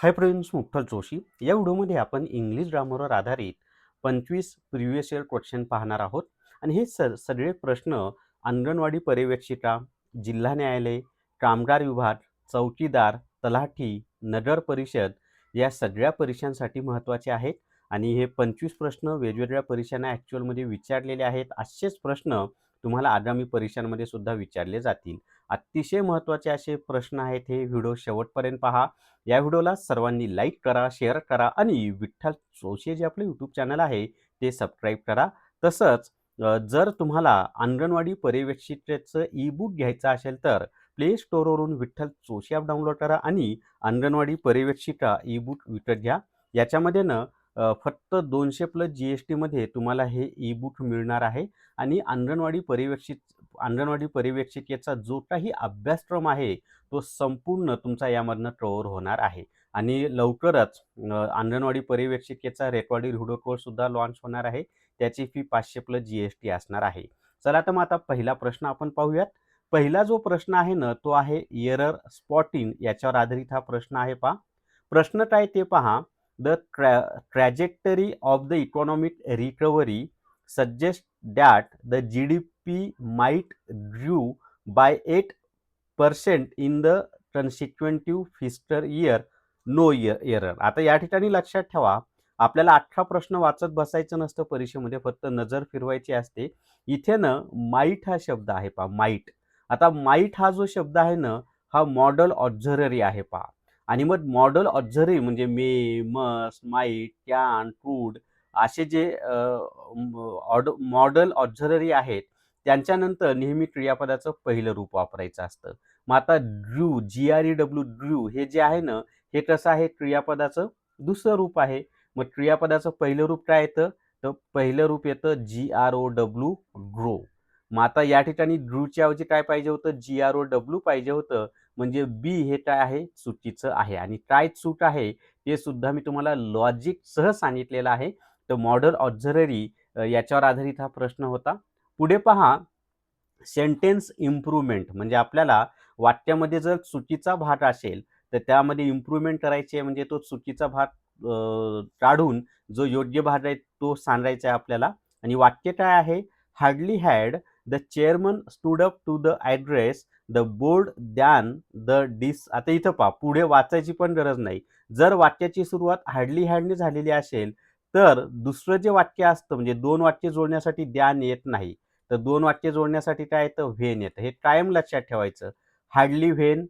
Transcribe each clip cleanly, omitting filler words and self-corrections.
Hi friends, Mukhtar Joshi. या व्हिडिओमध्ये आपण इंग्लिश ग्रामरवर आधारित 25 प्रिव्हियस इयर क्वेश्चन पाहणार आहोत. आणि हे सगळे प्रश्न अंगणवाडी पर्यवेक्षिका, जिल्हा न्यायालय, कामगार विभाग, चौकीदार, तलाठी, नगर परिषद या सगळ्या परीक्षांसाठी महत्त्वाचे आहेत. आणि हे 25 प्रश्न वेगवेगळ्या परीक्षांना ॲक्च्युअलमध्ये विचारलेले आहेत. असेच प्रश्न तुम्हाला आगामी परीक्षांमध्ये सुद्धा विचारले जातील. अतिशय महत्त्वाचे असे प्रश्न आहेत. हे व्हिडिओ शेवटपर्यंत पहा. या व्हिडिओला सर्वांनी लाईक करा, शेअर करा आणि विठ्ठल जोशी जे आपले यूट्यूब चॅनल आहे ते सबस्क्राईब करा. तसंच जर तुम्हाला अंगणवाडी पर्यवेक्षिकेचं ई बुक घ्यायचं असेल तर प्ले स्टोअरवरून विठ्ठल जोशी ॲप डाउनलोड करा आणि अंगणवाडी पर्यवेक्षिका ई बुक विकत घ्या. याच्यामध्ये फक्त 200+ GSTमध्ये तुम्हाला हे ई बुक मिळणार आहे. आणि अंगणवाडी पर्यवेक्षिकेचा जो काही अभ्यासक्रम आहे तो संपूर्ण तुमचा यामधनं कव्हर होणार आहे. आणि लवकरच अंगणवाडी पर्यवेक्षिकेचा रेकॉर्डेड व्हिडिओ कोर्स सुद्धा लॉन्च होणार आहे. त्याची फी 500+ GST असणार आहे. चला तर मग आता पहिला प्रश्न आपण पाहूयात. पहिला जो प्रश्न आहे ना तो आहे एरर स्पॉटिंग याच्यावर आधारित हा प्रश्न आहे. पहा प्रश्न काय ते पहा. The trajectory of the economic recovery suggest that the GDP might grew by 8% in the consecutive fiscal year, no error. आता या ठिकाणी लक्षात ठेवा, आपल्याला 18 प्रश्न वाचत बसायचं नसतं परीक्षेमध्ये, फक्त नजर फिरवायची असते. इथे ना माईट हा शब्द आहे. पहा माईट. आता माईट हा जो शब्द आहे ना हा मॉडल ऑक्झिलरी आहे. पहा आणि मग मॉडल ऑक्झिलरी म्हणजे मे, मस्ट, माईट, कॅन, कुड असे जे मॉडल ऑक्झिलरी आहेत त्यांच्यानंतर नेहमी क्रियापदाचं पहिलं रूप वापरायचं असतं. मग आता ड्रू, GREW ड्रू हे जे आहे ना हे कसं आहे, क्रियापदाचं दुसरं रूप आहे. मग क्रियापदाचं पहिलं रूप काय येतं, तर पहिलं रूप येतं GROW ग्रो. मग आता या ठिकाणी ड्रूच्या ऐवजी काय पाहिजे होतं, GROW पाहिजे होतं. म्हणजे बी हे काय आहे, चुकीचं आहे. आणि काय चूक आहे ते सुद्धा मी तुम्हाला लॉजिक सह सांगितलेलं आहे. तर मॉडल ऑक्झिलरी याच्यावर आधारित हा प्रश्न होता. पुढे पहा, सेंटेन्स इम्प्रूव्हमेंट म्हणजे आपल्याला वाक्यामध्ये जर चुकीचा भाग असेल तर त्यामध्ये इम्प्रूव्हमेंट करायची आहे. म्हणजे तो चुकीचा भाग काढून जो योग्य भाग आहे तो सांगायचा आहे आपल्याला. आणि वाक्य काय आहे, hardly had the chairman stood up to the address the board than the डिस. आता इथं पहा, पुढे वाचायची पण गरज नाही. जर वाक्याची सुरुवात हार्डली हॅडने झालेली असेल तर दुसरं जे वाक्य असतं म्हणजे 2 वाक्य जोडण्यासाठी द्यान येत नाही. तर 2 वाक्य जोडण्यासाठी काय येतं, व्हेन येतं. हे कायम लक्षात ठेवायचं. हार्डली व्हेन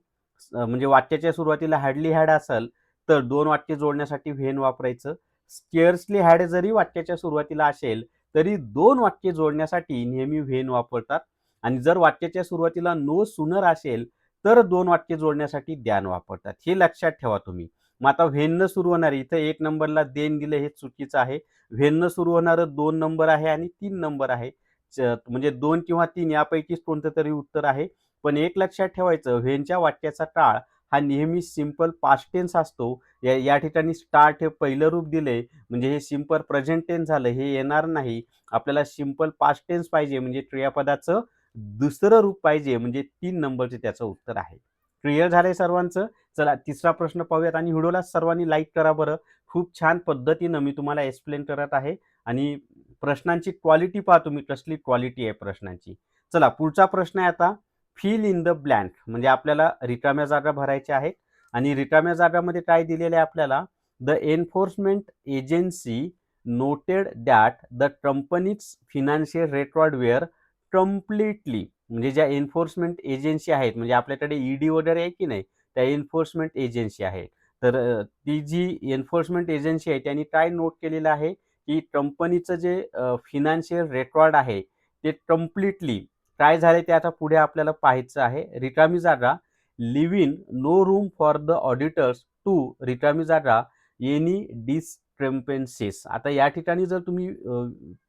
म्हणजे वाक्याच्या सुरुवातीला हार्डली हॅड असेल तर 2 वाक्य जोडण्यासाठी व्हेन वापरायचं. स्केअर्सली हॅड जरी वाक्याच्या सुरुवातीला असेल तरी 2 वाक्य जोडण्यासाठी नेहमी व्हेन वापरतात. आणि जर वाक्याच्या सुरुवातीला नो सूनर असेल तर 2 वाक्य जोडण्यासाठी द्यान वापरतात. हे लक्षात ठेवा तुम्ही. मग आता व्हेननं सुरू होणारे इथं 1 नंबरला देन दिलं हे चुकीचं आहे. व्हेननं सुरू होणारं 2 नंबर आहे आणि 3 नंबर आहे. म्हणजे 2 किंवा 3 यापैकीच कोणतं तरी उत्तर आहे. पण एक लक्षात ठेवायचं, व्हेनच्या वाक्याचा काळ हा नेहमी सिंपल पास्ट टेन्स असतो. या ठिकाणी स्टार्ट हे पहिलं रूप दिले म्हणजे हे सिंपल प्रेझेंट टेन्स झालं, हे येणार नाही. आपल्याला सिंपल पास्ट टेन्स पाहिजे म्हणजे क्रियापदाचं दुसरं रूप पाहिजे म्हणजे 3 नंबरचे त्याचं उत्तर आहे. क्लिअर झालंय सर्वांचं. चला तिसरा प्रश्न पाहूयात आणि व्हिडिओला सर्वांनी लाईक करा बरं. खूप छान पद्धतीनं मी तुम्हाला एक्सप्लेन करत आहे. आणि प्रश्नांची क्वालिटी पहा तुम्ही, कसली क्वालिटी आहे प्रश्नांची. चला पुढचा प्रश्न आहे आता, फिल इन द ब्लँक म्हणजे आपल्याला रिकाम्या जागा भरायच्या आहेत. आणि रिकाम्या जागामध्ये काय दिलेलं आहे आपल्याला, the enforcement agency noted that the company's financial record were completely. म्हणजे ज्या एन्फोर्समेंट एजन्सी आहेत म्हणजे आपल्याकडे ईडी वगैरे आहे की नाही, त्या एन्फोर्समेंट एजन्सी आहे. तर ती जी एन्फोर्समेंट एजन्सी आहे त्यांनी काय नोट केलेलं आहे की कंपनीचं जे फिनान्शियल रेकॉर्ड आहे ते कम्प्लिटली काय झाले ते आता पुढे आपल्याला पाहायचं आहे. रिकामी जागा, leave in no room for the auditors to रिकामी जागा एनी डिस्क्रिपन्सीज. आता या ठिकाणी जर तुम्ही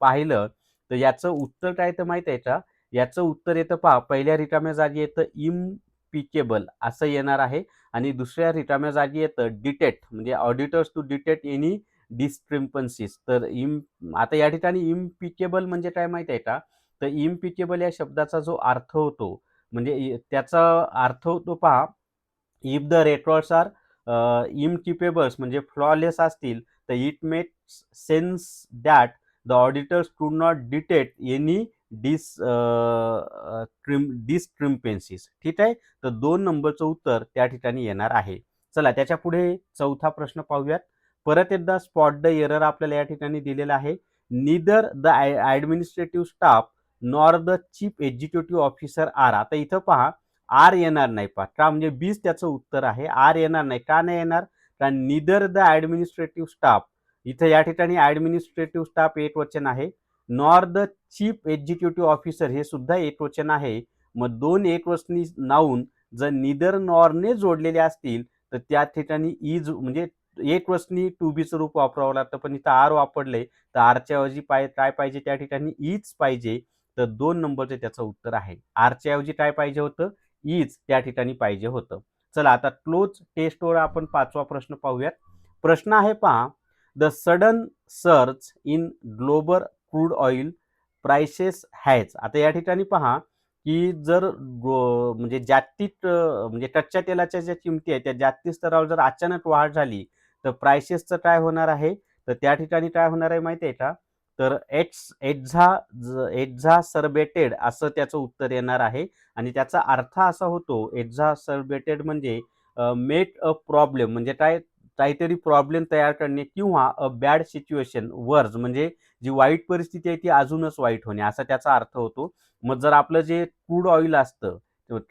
पाहिलं तर याचं उत्तर काय तर माहित आहे का, याचं उत्तर येतं पहा, पहिल्या रिकाम्या जागी येतं इम्पिकेबल असं येणार आहे. आणि दुसऱ्या रिकाम्या जागी येतं डिटेक्ट म्हणजे ऑडिटर्स टू डिटेक्ट एनी डिस्क्रिपन्सीज. तर आता या ठिकाणी इम्पिकेबल म्हणजे काय माहित आहे का, तर इम्पिकेबल या शब्दाचा जो अर्थ होतो म्हणजे त्याचा अर्थ होतो पहा, if the records are impeccable म्हणजे फ्लॉलेस असतील तर it makes sense that the auditors do not detect any discrepancies. ठीक आहे, तर 2 नंबरचं उत्तर त्या ठिकाणी येणार आहे. चला त्याच्या पुढे चौथा प्रश्न पाहूयात. परत एकदा स्पॉट द एरर आपल्याला या ठिकाणी दिलेला आहे. Neither the administrative staff nor the chief executive officer are. आता इथं पहा आर येणार नाही, पहा का म्हणजे बीच त्याचं उत्तर आहे. आर येणार नाही, का नाही येणार? कारण निदर द ॲडमिनिस्ट्रेटिव्ह स्टाफ, इथं या ठिकाणी ॲडमिनिस्ट्रेटिव्ह स्टाफ एकवचन आहे. Nor the chief executive officer हे सुद्धा एकवचन आहे. मग 2 एकवचनी नाऊन जर निदर नॉरने जोडलेले असतील तर त्या ठिकाणी इज म्हणजे एकवचनी टू बीचं रूप वापरावं लागतं. पण इथं आर वापरले तर आरच्या ऐवजी काय पाहिजे त्या ठिकाणी? इज पाहिजे. तर 2 नंबरचे त्याचं उत्तर आहे. आरच्या ऐवजी काय पाहिजे होतं? इज त्या ठिकाणी पाहिजे होतं. चला आता क्लोज टेस्टवर आपण 5वा प्रश्न पाहूयात. प्रश्न आहे पहा, the sudden surge in global crude oil prices has. आता या ठिकाणी पहा की जर म्हणजे जागतिक म्हणजे कच्च्या तेलाच्या ज्या किमती आहेत त्या जागतिक स्तरावर जर अचानक वाढ झाली तर प्राइसेसचं काय होणार आहे? तर त्या ठिकाणी काय होणार आहे माहिती आहे का? तर एक्झासर्बेटेड असं त्याचं उत्तर येणार आहे. आणि त्याचा अर्थ असा होतो, एक्झासर्बेटेड म्हणजे मेक अ प्रॉब्लेम म्हणजे काय? काहीतरी प्रॉब्लेम तयार करणे किंवा अ बॅड सिच्युएशन वर्ज म्हणजे जी वाईट परिस्थिती आहे ती अजूनच वाईट होणे असा त्याचा अर्थ होतो. मग जर आपलं जे क्रूड ऑइल असतं,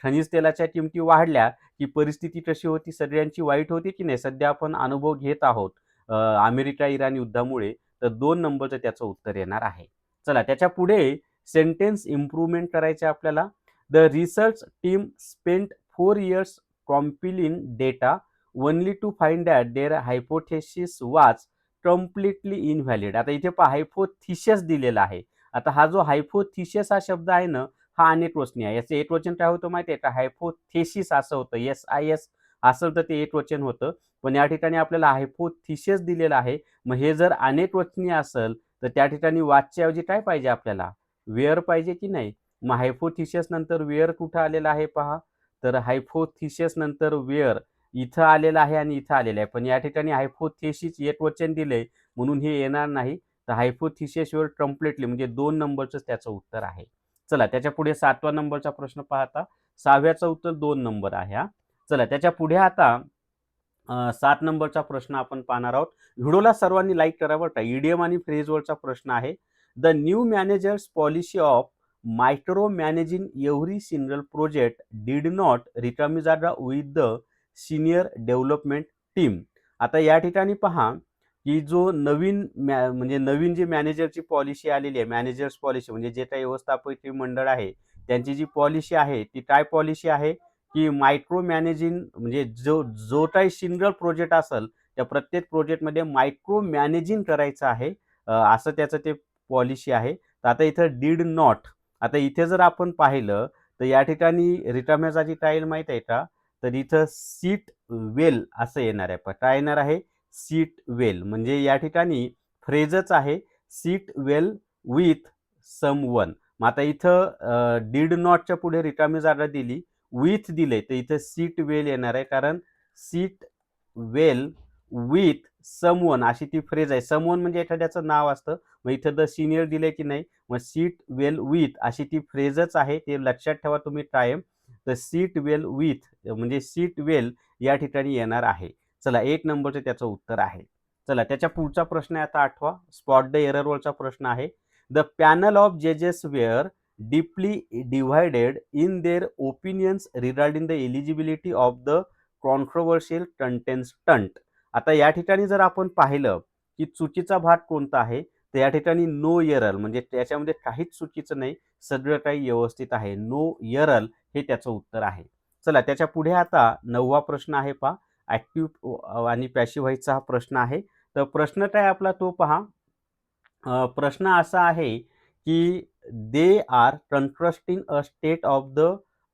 खनिज तेलाच्या किमती वाढल्या की परिस्थिती कशी होती? सगळ्यांची वाईट होती की नाही? सध्या आपण अनुभव घेत आहोत अमेरिका इराण युद्धामुळे. तर 2 नंबरचं त्याचं उत्तर येणार आहे. चला त्याच्या पुढे सेंटेन्स इम्प्रूव्हमेंट करायचे आपल्याला. The research team spent 4 years compiling data only to find that their hypothesis was completely invalid. आता इथे पहा हायपोथिसिस दिलेला आहे. आता हा जो हायपोथिसिस हा शब्द आहे ना, हा अनेकवचनी आहे. याचं एकवचन काय होतं माहिती आहे का? हायपोथेसिस असं होतं. एस-आय-एस असेल तर ते एकवचन होतं. पण या ठिकाणी आपल्याला हायपोथिसिस दिलेला आहे. मग हे जर अनेकवचनी असेल तर त्या ठिकाणी वाचच्याऐवजी काय पाहिजे आपल्याला? वेअर पाहिजे की नाही? मग हायपोथिसिस नंतर वेअर कुठं आलेला आहे पहा. तर हायपोथिसिस नंतर वेअर इथं आलेलं आहे आणि इथं आलेलं आहे. पण या ठिकाणी हायपोथेसिस एकवचन दिले म्हणून हे येणार नाही. तर हायपोथिसिस वेअर कंप्लीटली म्हणजे 2 नंबरचंच त्याचं उत्तर आहे. चला त्याच्या पुढे 7व्या नंबरचा प्रश्न पाहता. 6व्याचं उत्तर 2 नंबर आहे हा. चला त्याच्या पुढे आता 7 नंबरचा प्रश्न आपण पाहणार आहोत. व्हिडिओला सर्वांनी लाईक करा बरं का. इडियम आणि फ्रेजवरचा प्रश्न आहे. The new manager's policy of micro managing every single project did not रिकमिजाडा with the senior development team. आता या ठिकाणी पहा की जो नवीन म्हणजे नवीन जी मॅनेजरची पॉलिसी आलेली आहे, मॅनेजर्स पॉलिसी म्हणजे जे काही व्यवस्थापकीय मंडळ आहे त्यांची जी पॉलिसी आहे ती काय पॉलिसी आहे? की मायक्रो मॅनेजिंग म्हणजे जो जो काही सिंगल प्रोजेक्ट असेल त्या प्रत्येक प्रोजेक्टमध्ये मायक्रो मॅनेजिंग करायचं आहे. असं त्याचं ते पॉलिसी आहे. तर आता इथं डिड नॉट. आता इथे जर आपण पाहिलं तर या ठिकाणी रिकाम्याची टाईल माहित आहे का? तर इथं सीट वेल असं येणार आहे. पण काय येणार आहे? सीट वेल म्हणजे या ठिकाणी फ्रेजच आहे सीट वेल विथ समवन. मग आता इथं डिड नॉटच्या पुढे रिकामी जागा दिली, विथ दिले तर इथं सीट वेल येणार आहे. कारण सीट वेल विथ समवन अशी ती फ्रेज आहे. समवन म्हणजे एखाद्याचं नाव असतं. मग इथं द सीनियर दिले की नाही, मग सीट वेल विथ अशी ती फ्रेजच आहे. ते लक्षात ठेवा तुम्ही कायम. तर सीट वेल विथ म्हणजे सीट वेल या ठिकाणी येणार आहे. चला 1 नंबरचं त्याचं उत्तर आहे. चला त्याच्या पुढचा प्रश्न आहे आता 8वा स्पॉट द एररवरचा प्रश्न आहे. द पॅनल ऑफ जजेस were deeply divided in their opinions regarding the eligibility of the controversial contestant. आता या ठिकाणी जर आपण पाहिलं की चुकीचा भाग कोणता आहे, तर या ठिकाणी नो एरर म्हणजे त्याच्यामध्ये काहीच चुकीचं नाही, सगळं काही व्यवस्थित आहे. नो एरर हे त्याचं उत्तर आहे. चला त्याच्या पुढे आता 9वा प्रश्न आहे पहा. ॲक्टिव्ह आणि पॅसिव्ह व्हॉइसचा हा प्रश्न आहे. तर प्रश्न काय आपला तो पहा. प्रश्न असा आहे की they are contrasting a state of the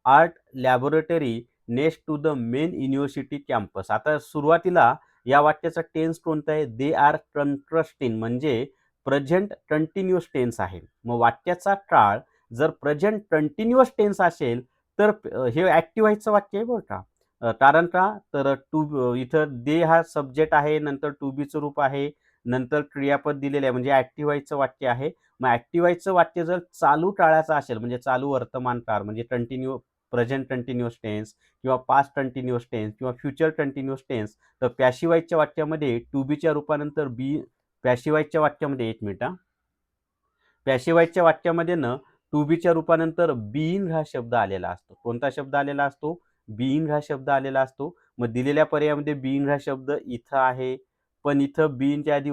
art laboratory next to the main university campus. आता सुरुवातीला या वाक्याचा टेन्स कोणता आहे? दे आर कंट्रास्टिंग म्हणजे प्रेझेंट कंटिन्युअस टेन्स आहे. मग वाक्याचा काळ जर प्रेझेंट कंटिन्युअस टेन्स असेल तर हे ॲक्टिव्ह व्हॉइसचं वाक्य आहे बरं का. कारण का तर इथं दे हा सब्जेक्ट आहे, नंतर टू बीचं रूप आहे, नंतर क्रियापद दिलेलं आहे म्हणजे ॲक्टिव्ह व्हायचं वाक्य आहे. मग ॲक्टिव्ह व्हायचं वाक्य जर चालू काळाचं असेल म्हणजे चालू वर्तमान काळ म्हणजे प्रेझेंट कंटिन्युअस टेन्स किंवा पास्ट कंटिन्युअस टेन्स किंवा फ्युचर कंटिन्युअस टेन्स, तर पॅसिव्ह व्हायच्या वाक्यामध्ये टू बीच्या रूपानंतर पॅसिव्ह व्हायच्या वाक्यामध्ये 1 मिनिट हां. पॅसिव्ह व्हायच्या वाक्यामध्ये ना टू बीच्या रूपानंतर बीइंग हा शब्द आलेला असतो. कोणता शब्द आलेला असतो? बीइंग हा शब्द आलेला असतो. मग दिलेल्या पर्यायामध्ये बीइंग हा शब्द इथं आहे. पण इथं बीइंगच्या आधी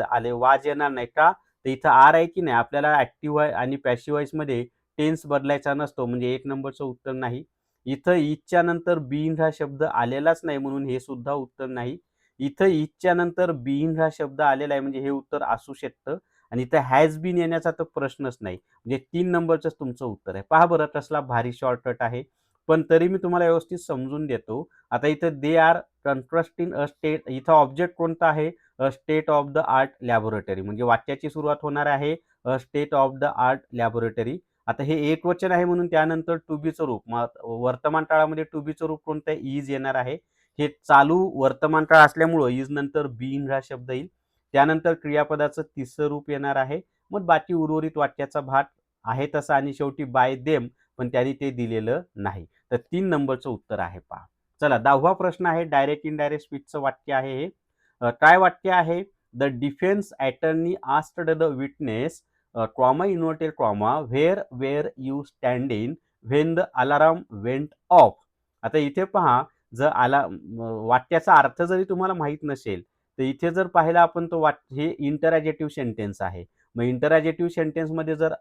आले. वाज येणार नाही का? तर इथं आर आहे की नाही? आपल्याला ॲक्टिव्ह आणि पॅसिव्ह व्हॉइसमध्ये टेन्स बदलायचा नसतो. म्हणजे 1 नंबरचं उत्तर नाही. इथं इजच्या नंतर बीइंग हा शब्द आलेलाच नाही म्हणून हे सुद्धा उत्तर नाही. इथं इजच्या नंतर बीइंग हा शब्द आलेला आहे म्हणजे हे उत्तर असू शकतं. आणि इथं हॅज बीन येण्याचा तर प्रश्नच नाही. म्हणजे 3 नंबरचंच तुमचं उत्तर आहे. पहा बरं कसला भारी शॉर्टकट आहे. पण तरी मी तुम्हाला व्यवस्थित समजून देतो. आता इथं दे आर कंट्रास्टिंग अ स्टेट, इथं ऑब्जेक्ट कोणता आहे? अ state of the art laboratory, म्हणजे वाक्याची सुरुवात होणार आहे अ state of the art laboratory. आता हे एकवचन आहे म्हणून त्यानंतर टू बीचं रूप. मग वर्तमान काळामध्ये टू बीचं रूप कोणतं आहे? इज येणार आहे. हे चालू वर्तमान काळ असल्यामुळं इज नंतर बीइंग हा शब्द येईल. त्यानंतर क्रियापदाचं तिसरं रूप येणार आहे. मग बाकी उर्वरित वाक्याचा भाग आहे तसा आणि शेवटी बाय देम, पण त्यांनी ते दिलेलं नाही. तर 3 नंबरचं उत्तर आहे पहा. चला 10वा प्रश्न आहे, डायरेक्ट इनडायरेक्ट स्पीचचं वाक्य आहे हे. काय वाक्य आहे? The defence attorney asked the witness comma inverted comma were you standing when the alarm went off. आता इथे पहा, जर वाक्याचा अर्थ जरी तुम्हाला माहीत नसेल, तर इथे जर पाहिलं आपण तो हे इंटरॅजेटिव्ह सेंटेन्स आहे. मग इंटरॅजेटिव्ह सेंटेन्समध्ये जर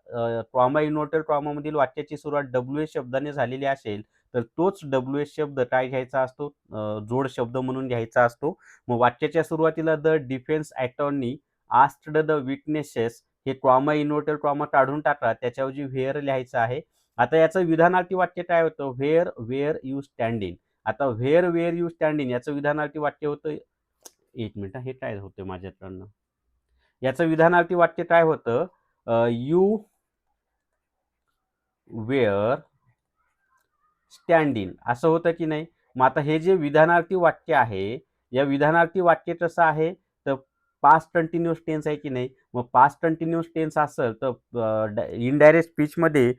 कॉमा इन्व्हर्टेड कॉमामधील वाक्याची सुरुवात डब्ल्यू-एस शब्दाने झालेली असेल, तर तोच डब्ल्यू-एस शब्द काय घ्यायचा असतो? जोड शब्द म्हणून घ्यायचा असतो. मग वाक्याच्या सुरुवातीला the defence attorney asked the witnesses, हे कॉमा इन्व्हर्टेड कॉमा काढून टाका. त्याच्याऐवजी व्हेअर लिहायचं आहे. आता याचं विधानार्थी वाक्य काय होतं? Were you standing. आता वेअर यू स्टँडिंग याचं विधानार्थी वाक्य होतं, 1 मिनिट हे काय होतं माझ्याकडनं. याचं विधानार्थी वाक्य काय होतं? यू वेअर स्टँडिंग असं होतं की नाही? मग आता हे जे विधानार्थी वाक्य आहे, या विधानार्थी वाक्य कसं आहे? तर पास्ट कंटिन्युअस टेन्स आहे की नाही? मग पास्ट कंटिन्युअस टेन्स असेल तर इनडायरेक्ट स्पीचमध्ये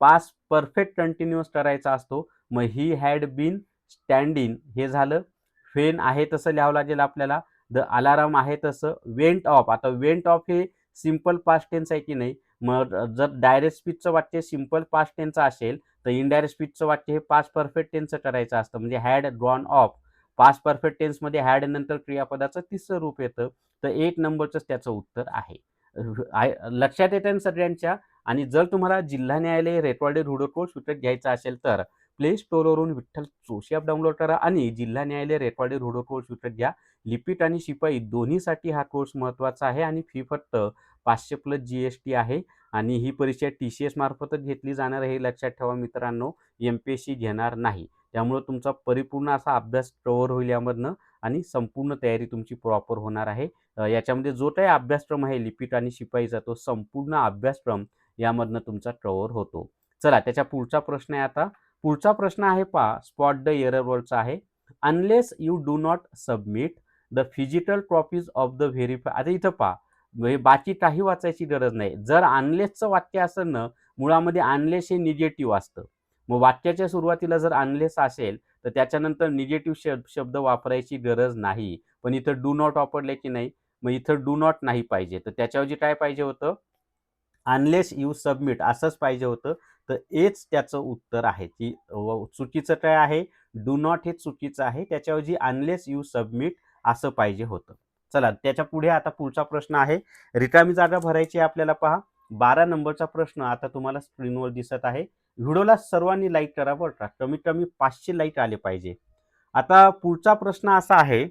पास्ट परफेक्ट कंटिन्युअस करायचा असतो. मग ही हॅड बीन स्टँडिंग हे झालं. व्हेन आहे तसं लिहावं लागेल आपल्याला. द अलार्म आहे तसं. वेंट ऑफ, आता वेंट ऑफ हे सिंपल पास्ट टेन्स आहे की नाही? मग जर डायरेक्ट स्पीचचं वाक्य सिंपल पास्ट टेन्सचं असेल, तर इनडायरेक्ट स्पीचचं वाक्य हे पास्ट परफेक्ट टेन्सचं करायचं असतं. म्हणजे had gone off. Past perfect टेन्समध्ये हॅड नंतर क्रियापदाचं तिसरं रूप येतं. तर 1 नंबरचंच त्याचं उत्तर आहे. लक्षात येतं ना सगळ्यांच्या? आणि जर तुम्हाला जिल्हा न्यायालय रेकॉर्डेड व्हिडिओ कोर्स विकत घ्यायचा असेल तर प्ले स्टोअरवरून विठ्ठल जोशी ॲप डाउनलोड करा आणि जिल्हा न्यायालय रेकॉर्डेड व्हिडिओ कोर्स विकत घ्या. लिपिक आणि शिपाई दोन्हीसाठी हा कोर्स महत्त्वाचा आहे आणि फी फक्त 500 प्लस GST आहे. आणि ही परीक्षा TCS मार्फतच घेतली जाणार आहे, हे लक्षात ठेवा मित्रांनो. MPSC घेणार नाही. त्यामुळे तुमचा परिपूर्ण असा अभ्यास कव्हर होईल यामधनं आणि संपूर्ण तयारी तुमची प्रॉपर होणार आहे. याच्यामध्ये जो काही अभ्यासक्रम आहे लिपिक आणि शिपाईचा, तो संपूर्ण अभ्यासक्रम यामधनं तुमचा कव्हर होतो. चला त्याच्या पुढचा प्रश्न आहे आता. पुढचा प्रश्न आहे पहा, स्पॉट द एरर वर्डचा आहे. Unless you do not submit the physical copies of the verify. आता इथं पहा, म्हणजे बाकी काही वाचायची गरज नाही. जर अनलेसचं वाक्य असेल ना, मुळामध्ये अनलेस हे निगेटिव्ह असतं. मग वाक्याच्या सुरुवातीला जर अनलेस असेल, तर त्याच्यानंतर निगेटिव्ह शब्द वापरायची गरज नाही. पण इथं डू नॉट वापरले की नाही? मग इथं डू नॉट नाही पाहिजे. तर त्याच्याऐवजी काय पाहिजे होतं? अनलेस यू सबमिट असंच पाहिजे होतं. तर हेच त्याचं उत्तर आहे, की चुकीचं काय आहे? डू नॉट हे चुकीचं आहे. त्याच्याऐवजी अनलेस यू सबमिट असं पाहिजे होतं. चला त्याच्या पुढे आता पुढचा प्रश्न आहे. रिकामी जागा भरायची आहे आपल्याला पहा. 12 नंबरचा प्रश्न आता तुम्हाला स्क्रीनवर दिसत आहे. व्हिडिओला सर्वांनी लाईक करा बरं का. कमीत कमी 500 लाईक आले पाहिजे. आता पुढचा प्रश्न असा आहे.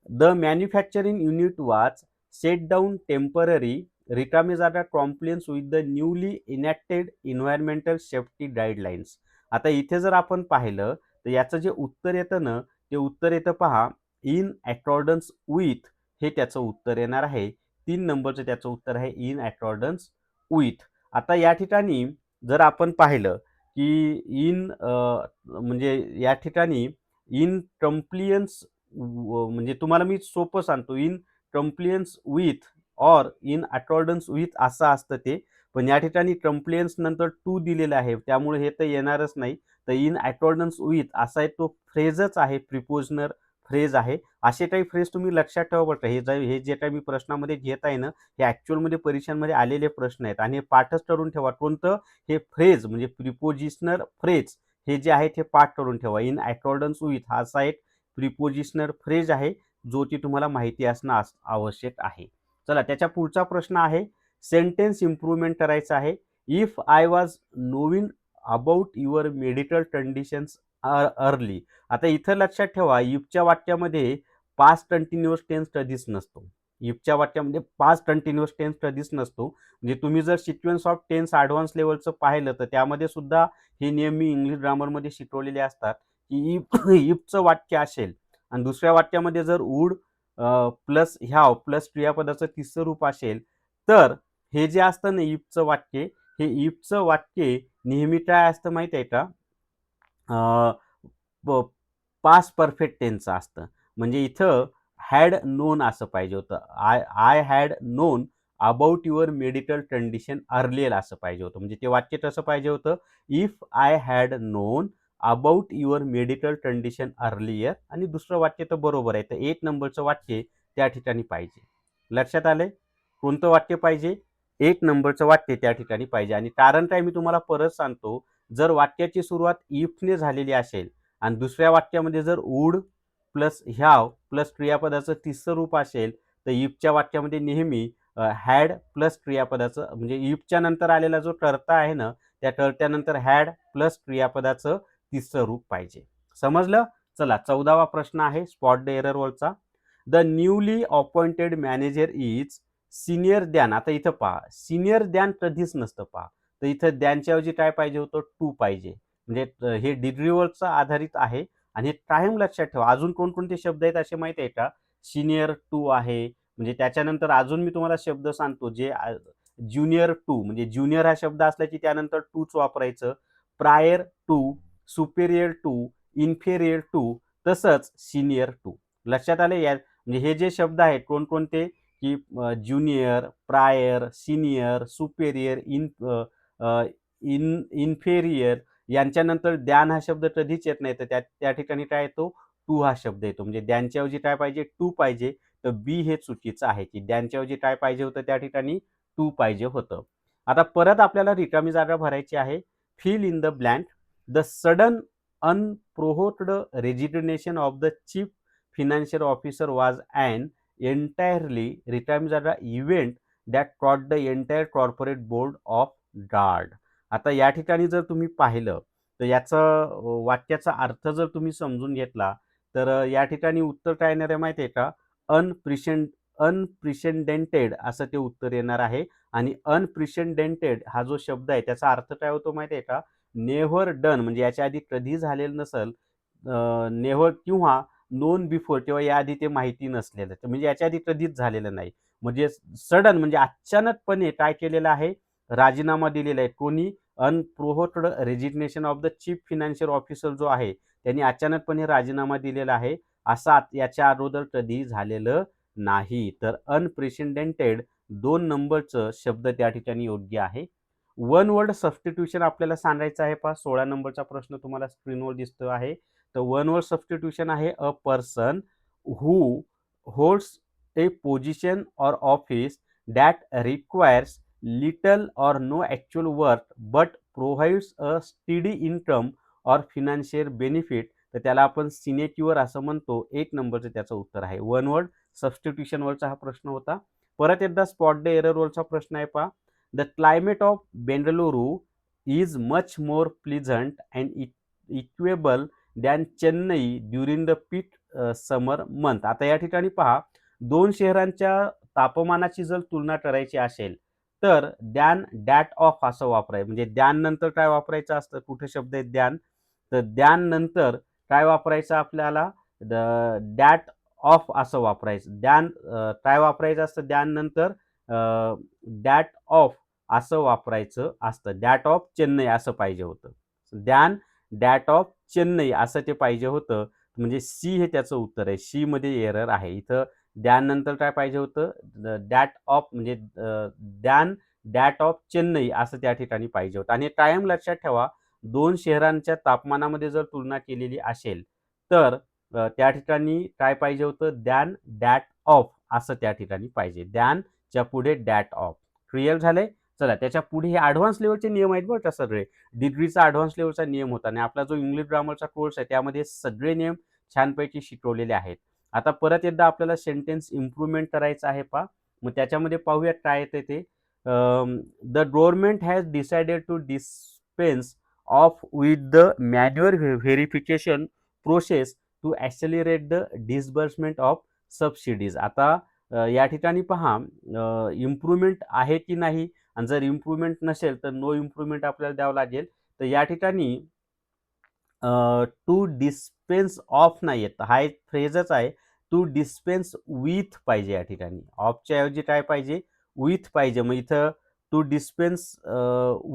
The manufacturing unit was set down temporary रिकामी जागा compliance with the newly enacted environmental safety guidelines. आता इथे जर आपण पाहिलं तर याचं जे उत्तर येतं ना, ते उत्तर येतं पहा, इन अकॉर्डन्स विथ, हे त्याचं उत्तर येणार आहे. 3 नंबरचं त्याचं उत्तर आहे इन अकॉर्डन्स विथ. आता या ठिकाणी जर आपण पाहिलं की म्हणजे या ठिकाणी इन कंप्लियन्स, म्हणजे तुम्हाला मी सोपं सांगतो, in compliance with or in accordance with असं असतं ते. पण या ठिकाणी कंप्लियन्स नंतर टू दिलेलं आहे, त्यामुळे हे तर येणारच नाही. तर इन अकॉर्डन्स विथ असा एक तो फ्रेजच आहे, प्रिपोजनल फ्रेज आहे. असे काही फ्रेज तुम्ही लक्षात ठेवा बरं. हे जे काही मी प्रश्नामध्ये घेत आहे ना, हे ॲक्चुअलमध्ये परीक्षांमध्ये आलेले प्रश्न आहेत आणि हे पाठच करून ठेवा. कोणतं? हे फ्रेज म्हणजे प्रिपोजिशनल फ्रेज हे जे आहेत हे पाठ करून ठेवा. इन अकॉर्डन्स विथ हा असा एक प्रिपोजिशनल फ्रेज आहे, जो की तुम्हाला माहिती असणं आवश्यक आहे. चला, त्याच्या पुढचा प्रश्न आहे, सेंटेन्स इम्प्रूव्हमेंट करायचं आहे. If I was नोविंग about your medical conditions early. आता इथं लक्षात ठेवा, इफच्या वाक्यामध्ये पास्ट कंटिन्युअस टेन्स कधीच नसतो. इफच्या वाक्यामध्ये पास्ट कंटिन्युअस टेन्स कधीच नसतो. म्हणजे तुम्ही जर सिक्वेन्स ऑफ टेन्स ॲडव्हान्स लेव्हलचं पाहिलं तर त्यामध्ये सुद्धा हे नियम मी इंग्लिश ग्रामरमध्ये शिकवलेले असतात, की इफ इफचं वाक्य असेल आणि दुसऱ्या वाक्यामध्ये जर वूड प्लस ह्याव प्लस क्रियापदाचं तिसरं रूप असेल, तर हे जे असतं ना इफचं वाक्य, हे इफचं वाक्य नेहमी काय असतं माहिती आहे का? पास्ट परफेक्ट टेन्सचं असतं. म्हणजे इथं हॅड नोन असं पाहिजे होतं. I had non about your medical condition earlier असं पाहिजे होतं. म्हणजे ते वाक्य कसं पाहिजे होतं? If I had non about your medical condition earlier, आणि दुसरं वाक्य तर बरोबर आहे. तर 1 नंबरचं वाक्य त्या ठिकाणी पाहिजे. लक्षात आलंय? कोणतं वाक्य पाहिजे? 1 नंबरचं वाक्य त्या ठिकाणी पाहिजे. आणि कारण काय मी तुम्हाला परत सांगतो, जर वाक्याची सुरुवात इफने झालेली असेल आणि दुसऱ्या वाक्यामध्ये जर वूड प्लस ह्याव प्लस क्रियापदाचं तिसरं रूप असेल, तर इफच्या वाक्यामध्ये नेहमी हॅड प्लस क्रियापदाचं, म्हणजे इफच्या नंतर आलेला जो कर्ता आहे ना, त्या कर्त्यानंतर हॅड प्लस क्रियापदाचं तिसरं रूप पाहिजे. समजलं? चला, 14वा प्रश्न आहे स्पॉट द एरर वरचा. The newly appointed manager is senior than. आता इथं पहा, सिनियर दॅन कधीच नसतं पहा. तर इथं दॅनच्या ऐवजी काय पाहिजे होतं? टू पाहिजे. म्हणजे हे डिग्रीवरचं आधारित आहे आणि हे कायम लक्षात ठेवा. अजून कोणकोणते शब्द आहेत असे माहिती आहे का? सिनियर टू आहे, म्हणजे त्याच्यानंतर अजून मी तुम्हाला शब्द सांगतो जे ज्युनियर टू, म्हणजे ज्युनियर हा शब्द असला की त्यानंतर टूच वापरायचं. Prior to, superior to, inferior to, तसंच सिनियर टू. लक्षात आले? या म्हणजे हे जे शब्द आहेत कोणकोणते, की junior, prior, senior, superior, inferior, यांच्यानंतर द्यान हा शब्द कधीच येत नाही. तर त्या ठिकाणी काय येतो? टू हा शब्द येतो. म्हणजे द्यांच्या ऐवजी काय पाहिजे? टू पाहिजे. तर बी हे चुकीचं आहे, की द्यांच्या ऐवजी काय पाहिजे होतं त्या ठिकाणी? टू पाहिजे होतं. आता परत आपल्याला रिकामी जागा भरायची आहे. Fill in the blank. The sudden unprovoked resignation of the chief financial officer was an entirely रिकामी जागा event that caught the entire corporate board of guard. आता या ठिकाणी जर तुम्ही पाहिलं तर याचं वाक्याचा अर्थ जर तुम्ही समजून घेतला तर या ठिकाणी उत्तर काय येणार आहे माहिती आहे का? अनप्रिसिडेंटेड असं ते उत्तर येणार आहे. आणि अनप्रिसिडेंटेड हा जो शब्द आहे त्याचा अर्थ काय होतो माहिती आहे का? नेव्हर डन, म्हणजे याच्या आधी कधी झालेलं नसेल, नेव्हर किंवा नोन बिफोर, तेव्हा याआधी ते माहिती नसलेलं, तर म्हणजे याच्या आधी कधीच झालेलं नाही. म्हणजे सडन म्हणजे अचानकपणे काय केलेलं आहे? राजीनामा दिलेला आहे. कोणी? Unprovoked resignation of the chief financial officer जो आहे त्यांनी अचानकपणे राजीनामा दिलेला आहे. असा याच्या अगोदर कधी झालेलं नाही. तर अनप्रेसिडेंटेड 2 नंबरचं शब्द त्या ठिकाणी योग्य आहे. वन वर्ड सबस्टिट्यूशन आपल्याला सांगायचं आहे. पहा, 16 नंबरचा प्रश्न तुम्हाला स्क्रीनवर दिसतो आहे. तर वन वर्ड सबस्टिट्यूशन आहे, a person who holds a position or office that requires little or no actual work but provides a steady income or financial benefit. तर त्याला आपण सिनेक्युअर असं म्हणतो. 1 नंबरचं त्याचं उत्तर आहे. वन वर्ड सबस्टिट्यूशनवरचा हा प्रश्न होता. परत एकदा स्पॉट द एररवरचा प्रश्न आहे पहा. The climate of Bengaluru is much more pleasant and equal than Chennai during the peak summer month. आता या ठिकाणी पहा, 2 शहरांच्या तापमानाची जर तुलना करायची असेल तर द्यान डॅट ऑफ असं वापरायचं. म्हणजे द्यान नंतर काय वापरायचं असतं? कुठे शब्द आहे द्यान? तर द्यान नंतर काय वापरायचं आपल्याला? डॅट ऑफ असं वापरायचं. काय वापरायचं असतं द्यान नंतर? डॅट ऑफ असं वापरायचं असतं. डॅट ऑफ चेन्नई असं पाहिजे होतं. द्यान डॅट ऑफ चेन्नई असं ते पाहिजे होतं. म्हणजे सी हे त्याचं उत्तर आहे. सी मध्ये एरर आहे. इथं द्यान नंतर काय पाहिजे होतं? दॅट ऑफ म्हणजे द्यान दॅट ऑफ चेन्नई असं त्या ठिकाणी पाहिजे होतं. आणि कायम लक्षात ठेवा, 2 शहरांच्या तापमानामध्ये जर तुलना केलेली असेल, तर त्या ठिकाणी काय पाहिजे होतं? द्यान दॅट ऑफ असं त्या ठिकाणी पाहिजे. द्यानच्या पुढे दॅट ऑफ. क्लिअर झालंय? चला त्याच्या पुढे हे ॲडव्हान्स लेव्हलचे नियम आहेत बरं का सगळे. डिग्रीचा ॲडव्हान्स लेव्हलचा नियम होता आणि आपला जो इंग्लिश ग्रामरचा कोर्स आहे त्यामध्ये सगळे नियम छानपैकी शिकवलेले आहेत. आता परत एकदा आपल्याला सेंटेन्स इम्प्रूव्हमेंट करायचं आहे पहा. मग त्याच्यामध्ये पाहूयात काय येते ते. The government has decided to dispense of with the manual verification process to accelerate the disbursement of subsidies. आता या ठिकाणी पहा इम्प्रूव्हमेंट आहे की नाही, आणि जर इम्प्रूव्हमेंट नसेल तर नो इम्प्रूव्हमेंट आपल्याला द्यावं लागेल. तर या ठिकाणी टू डिस्पेन्स ऑफ नाही येत, हा एक फ्रेजच आहे. टू डिस्पेन्स विथ पाहिजे या ठिकाणी. ऑफच्या ऐवजी काय पाहिजे? विथ पाहिजे. मग इथं टू डिस्पेन्स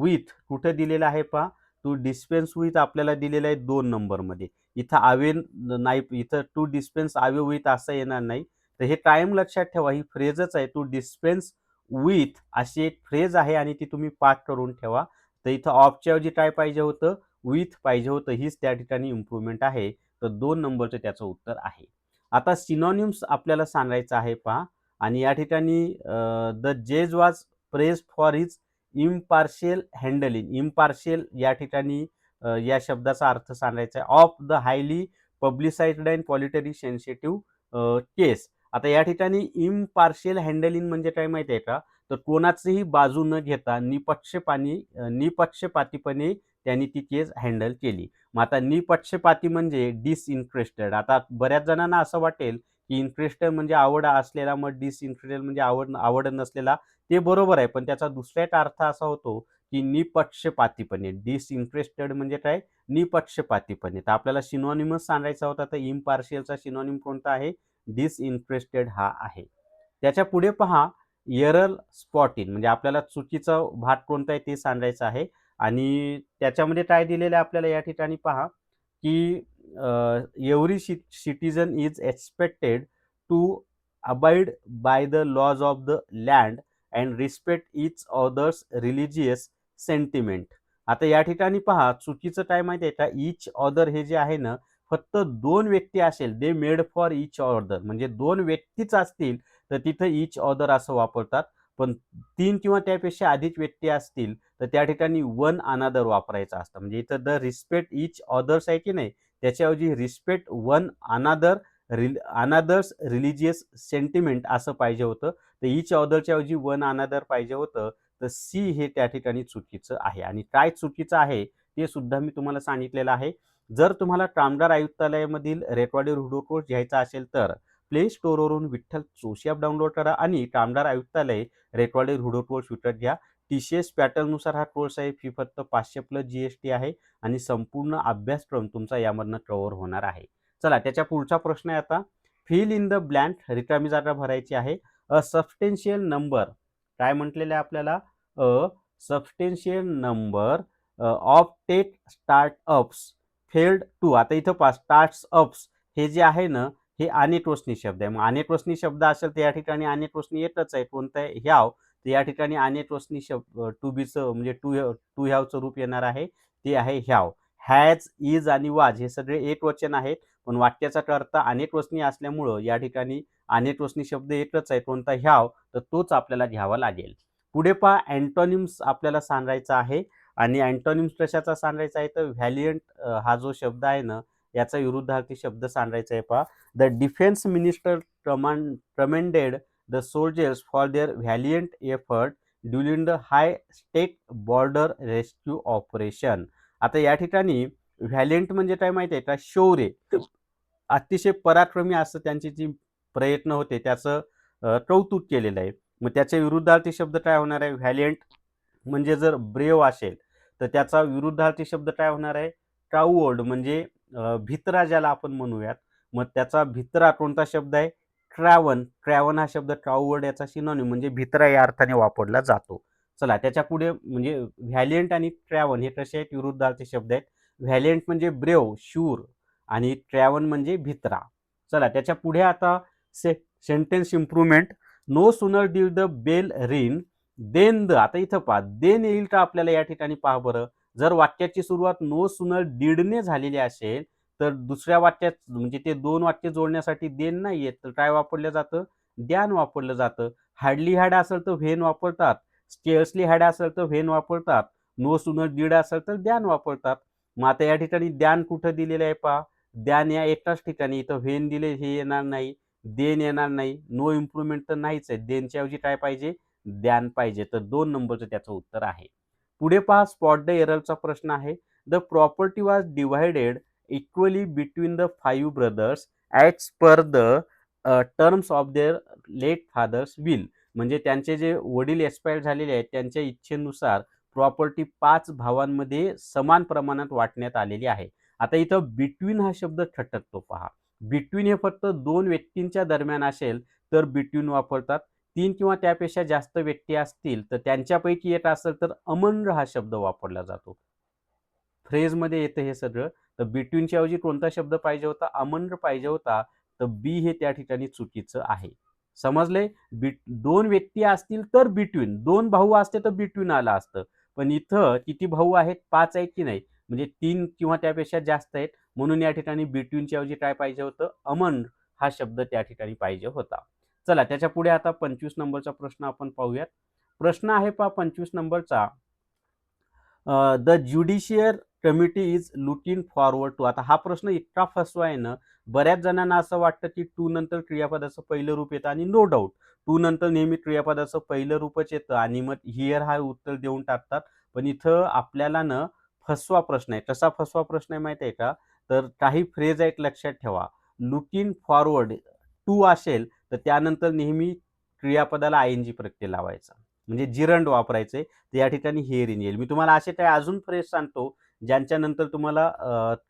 विथ कुठे दिलेलं आहे पहा. टू डिस्पेन्स विथ आपल्याला दिलेलं आहे 2 नंबरमध्ये. इथं अवे नाही, इथं टू डिस्पेन्स अवे विथ असं येणार नाही. तर हे कायम लक्षात ठेवा, ही फ्रेजच आहे. टू डिस्पेन्स विथ अशी एक फ्रेज आहे आणि ती तुम्ही पाठ करून ठेवा. तर इथं ऑफच्या ऐवजी काय पाहिजे होतं? विथ पाहिजे होतं. हीच त्या ठिकाणी इम्प्रूव्हमेंट आहे. तर 2 नंबरचं त्याचं उत्तर आहे. आता सिनॉनिम्स आपल्याला सांगायचं आहे पहा. आणि या ठिकाणी द जज was pressed for his impartial handling. Impartial या ठिकाणी या शब्दाचा अर्थ सांगायचा आहे. Of the highly publicised and politically sensitive case. आता या ठिकाणी इम्पार्शियल हँडलिंग म्हणजे काय माहिती आहे का? तर कोणाचीही बाजू न घेता निपक्षपातीपणे त्यांनी ती केस हँडल केली. मग आता निपक्षपाती म्हणजे डिसइंटरेस्टेड. आता बऱ्याच जणांना असं वाटेल की इंटरेस्टेड म्हणजे आवड असलेला, मग डिसइंटरेस्टेड म्हणजे आवड नसलेला. ते बरोबर आहे, पण त्याचा दुसरा एक अर्थ असा होतो की निपक्षपातीपणे. डिसइंटरेस्टेड म्हणजे काय? निपक्षपातीपणे. तर आपल्याला सिनॉनिमस सांगायचा होता, तर इम्पार्शियलचा सिनॉनिम कोणता आहे? डिसइंटरेस्टेड हा आहे. त्याच्या पुढे पहा, एरर स्पॉटिंग म्हणजे आपल्याला चुकीचा भाग कोणता आहे ते सांगायचं आहे. आणि त्याच्यामध्ये काय दिलेलं आहे आपल्याला या ठिकाणी पहा, की every citizen is expected to abide by the laws of the land and respect each others religious sentiment. आता या ठिकाणी पहा, चुकीचं काय माहिती आहे का? इच अदर हे जे आहे ना, फक्त 2 व्यक्ती असेल, they made for each other म्हणजे 2 व्यक्तीच असतील तर तिथं इच अदर असं वापरतात. पण 3 किंवा त्यापेक्षा अधिक व्यक्ती असतील तर त्या ठिकाणी वन अनादर वापरायचं असतं. म्हणजे इथं द रिस्पेक्ट इच अदर्स आहे की नाही, त्याच्याऐवजी respect one another अनादर्स religious sentiment असं पाहिजे होतं. तर इच अदरच्या ऐवजी वन अनादर पाहिजे होतं. तर सी हे त्या ठिकाणी चुकीचं आहे. आणि काय चुकीचं आहे ते सुद्धा मी तुम्हाला सांगितलेलं आहे. जर तुम्हाला कामगार आयुक्तालयामधील रेकॉर्डेड व्हिडिओ कोर्स घ्यायचा असेल तर प्ले स्टोअरवरून विठ्ठल जोशी ॲप डाउनलोड करा आणि कामगार आयुक्तालय रेकॉर्डेड व्हिडिओ कोर्स विकत घ्या. TCS पॅटर्ननुसार हा कोर्स आहे. फी फक्त 500 प्लस GST आहे आणि संपूर्ण अभ्यासक्रम तुमचा यामधनं कव्हर होणार आहे. चला त्याच्या पुढचा प्रश्न आहे आता. फिल इन द ब्लँक रिकामी जागा भरायची आहे. अ सबस्टेन्शियल नंबर काय म्हटलेलं आहे आपल्याला? A substantial number of tech startups failed to. आता इथं पहा, स्टार्टअप्स हे जे आहे ना, हे अनेकवचनी शब्द आहे. मग अनेकवचनी शब्द असेल तर या ठिकाणी अनेकवचनी एकच आहे. कोणतं आहे? ह्याव. तर या ठिकाणी अनेकवचनी शब्द टू बीचं म्हणजे टू हॅवचं रूप येणार आहे. ते आहे ह्याव. हॅज, इज आणि वाज हे सगळे एकवचन आहेत. पण वाक्याचा अर्थ अनेकवचनी असल्यामुळं या ठिकाणी अनेकवचनी शब्द एकच आहे. कोणता? ह्याव. तर तोच आपल्याला घ्यावा लागेल. पुढे पहा, अँटोनिम्स आपल्याला सांगायचा आहे. आणि अँटोनिम्स कशाचा सांगायचा आहे? तर व्हॅलियंट हा जो शब्द आहे ना, याचा विरुद्धार्थी शब्द सांगायचा आहे पहा. The defence minister commended the soldiers for their valiant effort during the high stake border rescue operation. आता या ठिकाणी व्हॅलियंट म्हणजे काय माहिती आहे का? शौर्य, अतिशय पराक्रमी असं त्यांचे जे प्रयत्न होते त्याचं कौतुक केलेलं आहे. मग त्याच्या विरुद्धार्थी शब्द काय होणार आहे? व्हॅलियंट म्हणजे जर ब्रेव असेल तर त्याचा विरुद्धार्थी शब्द काय होणार आहे? काउवर्ड म्हणजे भित्रा ज्याला आपण म्हणूयात. मग त्याचा भित्रा कोणता शब्द आहे? ट्रॅव्हन. ट्रॅव्हन हा शब्द काउवर्ड याचा सिनॉनिम म्हणजे भित्रा या अर्थाने वापरला जातो. चला त्याच्या पुढे म्हणजे व्हॅलियंट आणि ट्रॅव्हन हे कसे आहेत? विरुद्धार्थी शब्द आहेत. व्हॅलियंट म्हणजे ब्रेव, शूर, आणि ट्रॅव्हन म्हणजे भित्रा. चला त्याच्या पुढे आता sentence improvement. No sooner did the bell ring then the, आता इथं पहा देन येईल का आपल्याला या ठिकाणी, पहा बरं. जर वाक्याची सुरुवात नो सुनर डिडने झालेली असेल तर दुसऱ्या वाक्यात म्हणजे ते दोन वाक्य जोडण्यासाठी देन नाही येत, तर काय वापरलं जातं, द्यान वापरलं जातं. हार्डली हॅड असेल तर व्हेन वापरतात, स्केअर्सली हॅड असेल तर व्हेन वापरतात, नो सुनर डिड असेल तर द्यान वापरतात. मग आता या ठिकाणी द्यान कुठं दिलेलं आहे पहा, द्यान या एकाच ठिकाणी, इथं व्हेन दिले हे येणार नाही, देन येणार नाही, नो इम्प्रूव्हमेंट तर नाहीच आहे, देनच्या ऐवजी काय पाहिजे, द्यान पाहिजे. तर 2 नंबरचं त्याचं उत्तर आहे. पुढे पहा स्पॉट द एररचा प्रश्न आहे. The property was divided equally between the 5 brothers as per the terms of their late father's will. म्हणजे त्यांचे जे वडील एक्सपायर झालेले आहेत त्यांच्या इच्छेनुसार प्रॉपर्टी 5 भावांमध्ये समान प्रमाणात वाटण्यात आलेली आहे. आता इथं बिटवीन हा शब्द खटकतो पहा. बिटवीन हे फक्त 2 व्यक्तींच्या दरम्यान असेल तर बिटवीन वापरतात. 3 किंवा त्यापेक्षा जास्त व्यक्ती असतील तर त्यांच्यापैकी एक असेल तर अमंग हा शब्द वापरला जातो. फ्रेजमध्ये येतं हे सगळं. तर बिटवीनच्या ऐवजी कोणता शब्द पाहिजे होता, अमंग पाहिजे होता. तर बी हे त्या ठिकाणी चुकीचं आहे. समजले? दोन व्यक्ती असतील तर बिटवीन, 2 भाऊ असते तर बिटवीन आलं असतं. पण इथं किती भाऊ आहेत, 5 आहेत की नाही, म्हणजे 3 किंवा त्यापेक्षा जास्त आहेत, म्हणून या ठिकाणी बिटवीनच्या ऐवजी काय पाहिजे होतं, अमंग हा शब्द त्या ठिकाणी पाहिजे होता. चला त्याच्या पुढे आता 25 नंबरचा प्रश्न आपण पाहूयात. प्रश्न आहे पहा 25 नंबरचा. The judicial committee is looking forward to. आता हा प्रश्न इतका फसवा आहे ना, बऱ्याच जणांना असं वाटतं की टू नंतर क्रियापदाचं पहिलं रूप येतं आणि नो डाऊट टू नंतर नेहमी क्रियापदाचं पहिलं रूपच येतं आणि मग हिअर हा उत्तर देऊन टाकतात. पण इथं आपल्याला ना फसवा प्रश्न आहे. कसा फसवा प्रश्न आहे माहिती आहे का? तर काही फ्रेज आहेत लक्षात ठेवा. लुकिंग फॉरवर्ड टू असेल तर त्यानंतर नेहमी क्रियापदाला आयएनजी प्रत्यय लावायचा. म्हणजे जिरंड वापरायचे. तर या ठिकाणी हिअर इन येईल. मी तुम्हाला असे काही अजून फ्रेज सांगतो ज्यांच्यानंतर तुम्हाला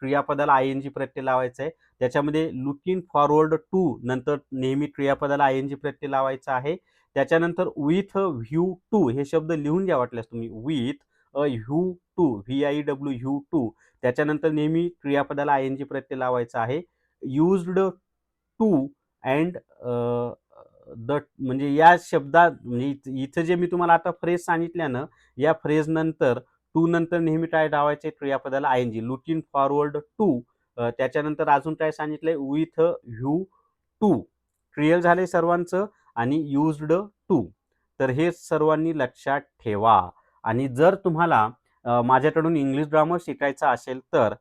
क्रियापदाला आयएनजी प्रत्यय लावायचा आहे. त्याच्यामध्ये लुकिंग फॉरवर्ड टू नंतर नेहमी क्रियापदाला आयएनजी प्रत्यय लावायचा आहे. त्याच्यानंतर विथ व्ह्यू टू हे शब्द लिहून घ्या वाटल्यास तुम्ही. With view to, VIW view to, त्याच्यानंतर नेहमी क्रियापदाला आयएनजी प्रत्यय लावायचा आहे. युज्ड टू अँड द, म्हणजे या शब्दात म्हणजे इथं जे मी तुम्हाला आता फ्रेज सांगितल्या ना, या फ्रेज नंतर टू नंतर नेहमी काय लावायचे, क्रियापदाला आयएनजी. लुकिंग फॉरवर्ड टू, त्याच्यानंतर अजून काय सांगितलंय, विथ व्ह्यू टू. क्लिअर झाले सर्वांचं, आणि युज्ड टू. तर हे सर्वांनी लक्षात ठेवा. आणि जर तुम्हाला माझ्याकडून इंग्लिश ग्रामर शिकायचं असेल तर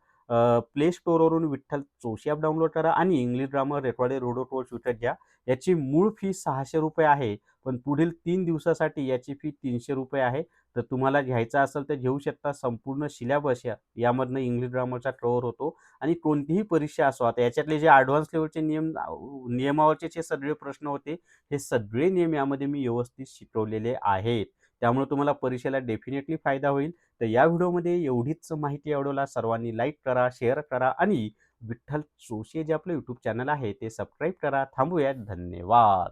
प्ले स्टोअरवरून विठ्ठल जोशी ॲप डाउनलोड करा आणि इंग्लिश ग्रामर रेकॉर्डेड रोडो कोर्स विकत घ्या. याची मूळ फी ₹600 आहे, पण पुढील 3 दिवसासाठी याची फी ₹300 आहे. तर तुम्हाला घ्यायचा असेल तर घेऊ शकता. संपूर्ण सिलेबस यामधनं इंग्लिश ग्रामरचा कव्हर होतो आणि कोणतीही परीक्षा असो. आता याच्यातले जे ॲडव्हान्स लेव्हलचे नियमावरचे जे सगळे प्रश्न होते, हे सगळे नियम यामध्ये मी व्यवस्थित शिकवलेले आहेत. त्यामुळे तुम्हाला परीक्षेला डेफिनेटली फायदा होईल. तर या व्हिडिओमध्ये एवढीच माहिती आवडला. सर्वांनी लाईक करा, शेअर करा आणि विठ्ठल जोशी जे आपलं यूट्यूब चॅनल आहे ते सबस्क्राईब करा. थांबूयात. धन्यवाद.